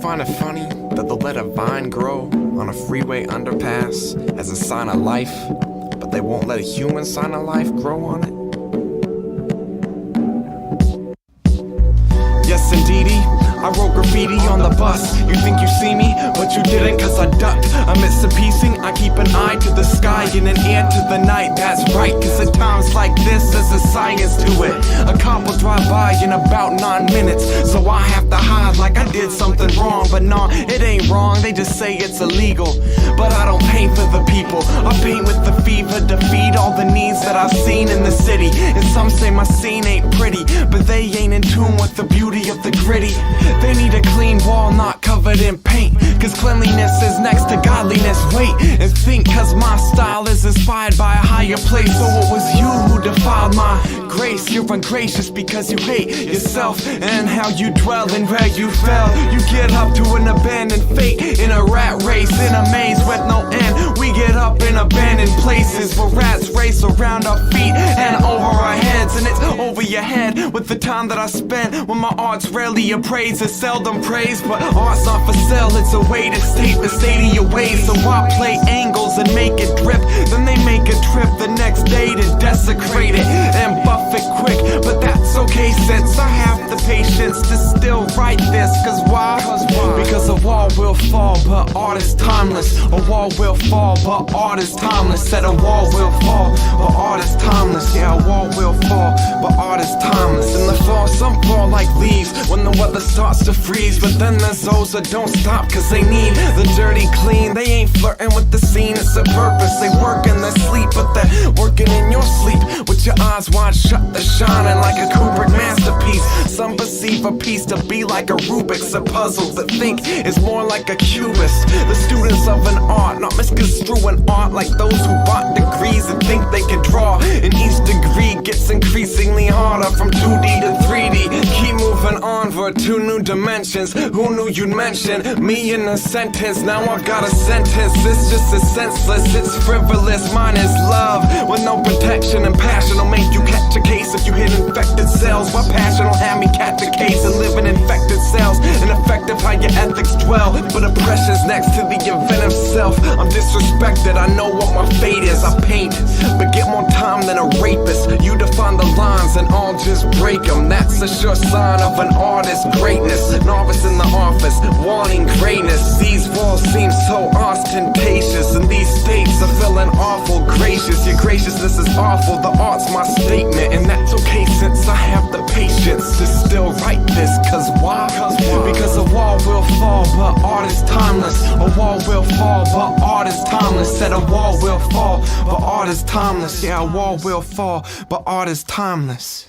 find it funny that they'll let a vine grow on a freeway underpass as a sign of life, but they won't let a human sign of life grow on it? Yes, indeedy, I wrote graffiti on the bus. You think you see me, but you didn't, cause I ducked. Amidst the piecing, I keep an eye to the sky and an ear to the night. That's right, cause at times like this, there's a science to it. A cop will drive by in about 9 minutes, so I have to hide like I did something wrong. But nah, it ain't wrong, they just say it's illegal. But I don't paint for the people, I paint with the fever to feed all the needs that I've seen in the city. And some say my scene ain't pretty, but they ain't in tune with the beauty of the gritty. They need a clean wall, not covered in paint, cause cleanliness is next to godliness. Wait and think, cause my style is inspired by a higher place. So it was you who defiled my grace. You're ungracious because you hate yourself and how you dwell and where you fell. You get up to an abandoned fate in a rat race, in a maze with no end. We get up in abandoned places where rats race around our feet and over our heads. And it's over your head with the time that I spent when my art's rarely appraised. It's seldom praised, but art's not for sale. It's a way to state the state of your ways. So I play angles and make it drip, then they make a trip the next day to desecrate it and buff it quick. But that's okay since I have the patience to still write this. Cause why? Because a wall will fall, but art is timeless. A wall will fall, but art is timeless. Said a wall will fall, but art is timeless. Yeah, a wall will fall, but art is timeless. In the fall, some fall like leaves when the weather starts to freeze. But then there's those that don't stop cause they need the dirty clean. They ain't flirting with the scene, it's a purpose. They work in their sleep, but they're working in your sleep. With your eyes wide shut, they're shining like a Kubrick masterpiece. Some perceive a piece to be like a Rubik's, a puzzle that think is more like a cubist. The students of an art, not misconstruing art like those who bought degrees and think they can draw. And each degree gets increasingly harder from 2D to 3D. Keep moving onward to new dimensions. Who knew you'd mention me in a sentence? Now I've got a sentence, it's just as senseless, it's frivolous. Mine is love with no protection, and passion will make you catch a case if you hit infected cells. My passion will have me catch a case and live in infected cells. Ineffective how your ethics dwell, but oppression's next to the event of self. I'm disrespected, I know what my fate is. I paint, but get more time than a rapist. You define the lines and I'll just break them. That's a sure sign of an artist's greatness. Novice in the office, wanting greatness. These walls seem so ostentatious, and these states are feeling awful gracious. Your graciousness is awful, the art's my statement. And that's okay since I have the patience to still write this. Cause why? Because a wall will fall, but art is timeless. A wall will fall, but art is timeless. Said a wall will fall, but art is timeless. Yeah, a wall will fall, but art is timeless.